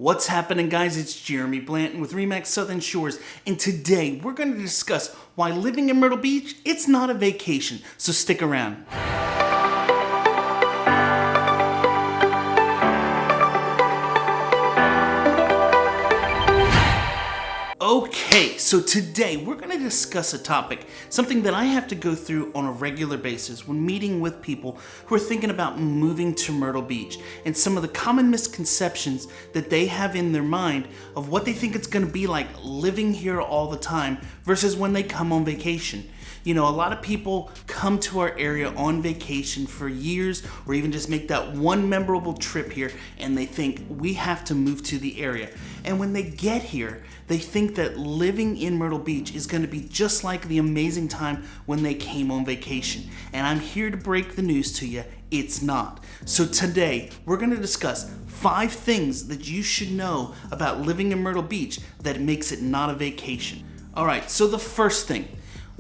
What's happening, guys? It's Jeremy Blanton with RE/MAX Southern Shores, and today we're going to discuss why living in Myrtle Beach, it's not a vacation, so stick around. Okay, so today we're going to discuss a topic, something that I have to go through on a regular basis when meeting with people who are thinking about moving to Myrtle Beach, and some of the common misconceptions that they have in their mind of what they think it's going to be like living here all the time versus when they come on vacation. You know, a lot of people come to our area on vacation for years or even just make that one memorable trip here and they think we have to move to the area. And when they get here, they think that living in Myrtle Beach is going to be just like the amazing time when they came on vacation. And I'm here to break the news to you, it's not. So today, we're going to discuss 5 things that you should know about living in Myrtle Beach that makes it not a vacation. Alright, so the first thing.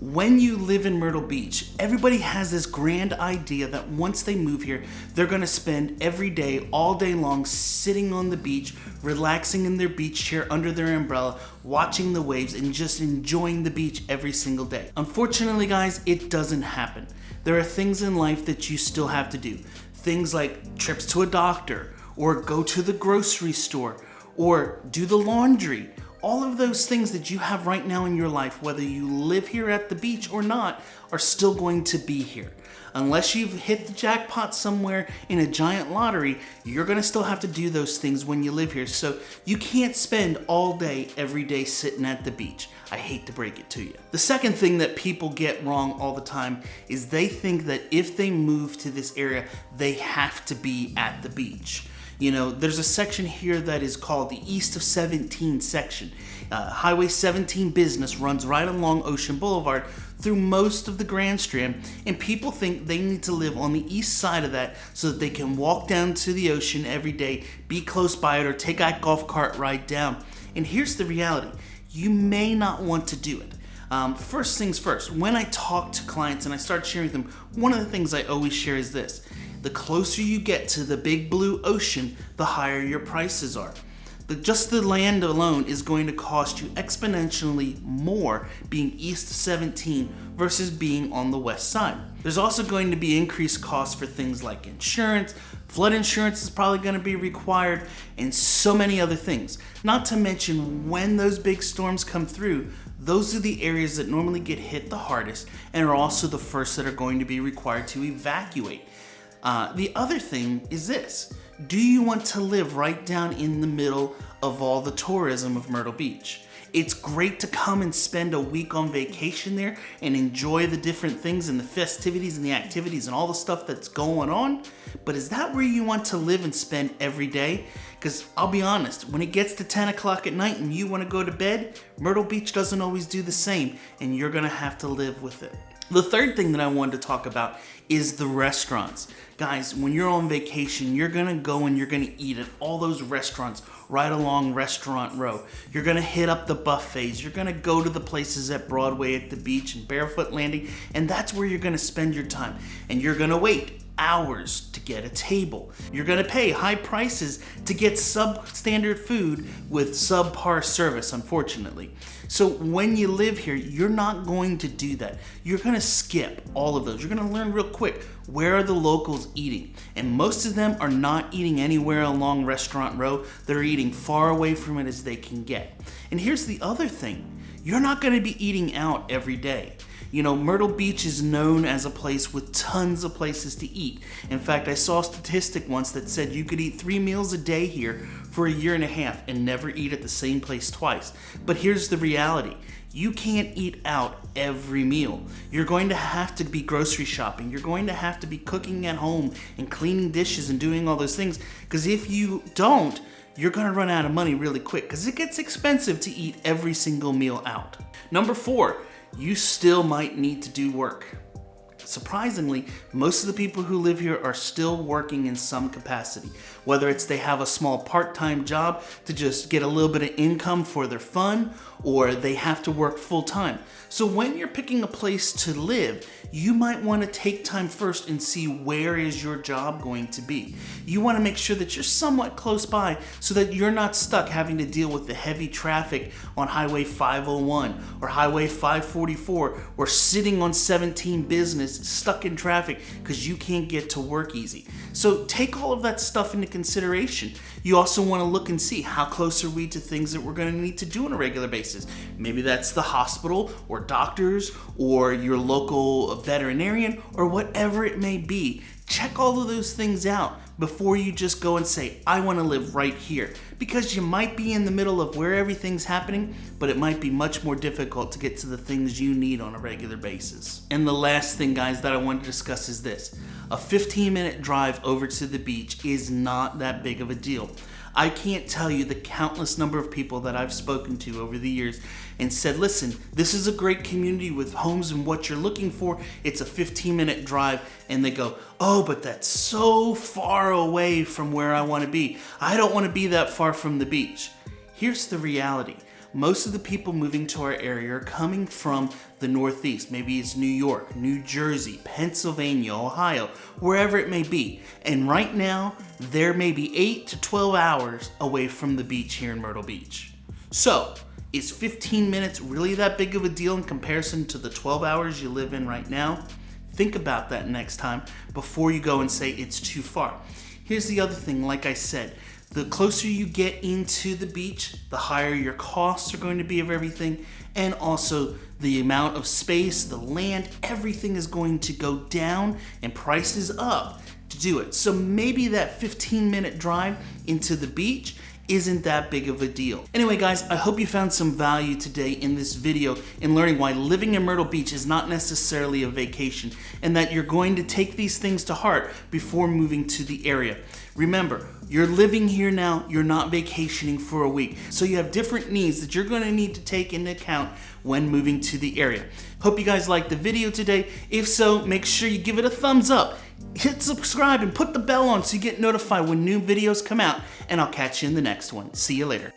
When you live in Myrtle Beach, everybody has this grand idea that once they move here, they're going to spend every day, all day long, sitting on the beach, relaxing in their beach chair under their umbrella, watching the waves, and just enjoying the beach every single day. Unfortunately, guys, it doesn't happen. There are things in life that you still have to do. Things like trips to a doctor, or go to the grocery store, or do the laundry. All of those things that you have right now in your life, whether you live here at the beach or not, are still going to be here. Unless you've hit the jackpot somewhere in a giant lottery, you're going to still have to do those things when you live here. So you can't spend all day, every day sitting at the beach. I hate to break it to you. The second thing that people get wrong all the time is they think that if they move to this area, they have to be at the beach. You know, there's a section here that is called the East of 17 section. Highway 17 business runs right along Ocean Boulevard through most of the Grand Strand, and people think they need to live on the east side of that so that they can walk down to the ocean every day, be close by it, or take a golf cart ride down. And here's the reality. You may not want to do it. First things first, when I talk to clients and I start sharing with them, one of the things I always share is this. The closer you get to the big blue ocean, the higher your prices are. Just the land alone is going to cost you exponentially more being east of 17 versus being on the west side. There's also going to be increased costs for things like insurance, flood insurance is probably going to be required, and so many other things. Not to mention when those big storms come through, those are the areas that normally get hit the hardest and are also the first that are going to be required to evacuate. The other thing is this. Do you want to live right down in the middle of all the tourism of Myrtle Beach? It's great to come and spend a week on vacation there and enjoy the different things and the festivities and the activities and all the stuff that's going on. But is that where you want to live and spend every day? Because I'll be honest, when it gets to 10 o'clock at night and you want to go to bed, Myrtle Beach doesn't always do the same, and you're going to have to live with it. The third thing that I wanted to talk about is the restaurants. Guys, when you're on vacation, you're gonna go and you're gonna eat at all those restaurants right along Restaurant Row. You're gonna hit up the buffets. You're gonna go to the places at Broadway, at the beach, and Barefoot Landing, and that's where you're gonna spend your time. And you're gonna wait hours to get a table. You're gonna pay high prices to get substandard food with subpar service, unfortunately. So when you live here, you're not going to do that. You're gonna skip all of those. You're gonna learn real quick, where are the locals eating? And most of them are not eating anywhere along Restaurant Row. They're eating far away from it as they can get. And here's the other thing. You're not gonna be eating out every day. You know, Myrtle Beach is known as a place with tons of places to eat. In fact, I saw a statistic once that said you could eat 3 meals a day here for a year and a half and never eat at the same place twice. But here's the reality. You can't eat out every meal. You're going to have to be grocery shopping. You're going to have to be cooking at home and cleaning dishes and doing all those things. Because if you don't, you're going to run out of money really quick because it gets expensive to eat every single meal out. Number 4. You still might need to do work. surprisingly, most of the people who live here are still working in some capacity. Whether it's they have a small part-time job to just get a little bit of income for their fun, or they have to work full-time. So when you're picking a place to live, you might want to take time first and see where is your job going to be. You want to make sure that you're somewhat close by so that you're not stuck having to deal with the heavy traffic on Highway 501 or Highway 544, or sitting on 17 Business stuck in traffic because you can't get to work easy. So take all of that stuff into consideration. You also want to look and see how close are we to things that we're going to need to do on a regular basis. Maybe that's the hospital or doctors or your local veterinarian or whatever it may be. Check all of those things out before you just go and say, I want to live right here. Because you might be in the middle of where everything's happening, but it might be much more difficult to get to the things you need on a regular basis. And the last thing, guys, that I want to discuss is this. A 15-minute drive over to the beach is not that big of a deal. I can't tell you the countless number of people that I've spoken to over the years and said, listen, this is a great community with homes and what you're looking for. It's a 15-minute drive. And they go, oh, but that's so far away from where I want to be. I don't want to be that far from the beach. Here's the reality. Most of the people moving to our area are coming from the Northeast. Maybe it's New York, New Jersey, Pennsylvania, Ohio, wherever it may be. And right now, they're maybe 8 to 12 hours away from the beach here in Myrtle Beach. So, is 15 minutes really that big of a deal in comparison to the 12 hours you live in right now? Think about that next time before you go and say it's too far. Here's the other thing, like I said, the closer you get into the beach, the higher your costs are going to be of everything, and also the amount of space, the land, everything is going to go down and prices up to do it. So maybe that 15-minute drive into the beach isn't that big of a deal. Anyway, guys, I hope you found some value today in this video in learning why living in Myrtle Beach is not necessarily a vacation, and that you're going to take these things to heart before moving to the area. Remember, you're living here now, you're not vacationing for a week. So you have different needs that you're going to need to take into account when moving to the area. Hope you guys liked the video today. If so, make sure you give it a thumbs up. Hit subscribe and put the bell on so you get notified when new videos come out, and I'll catch you in the next one. See you later.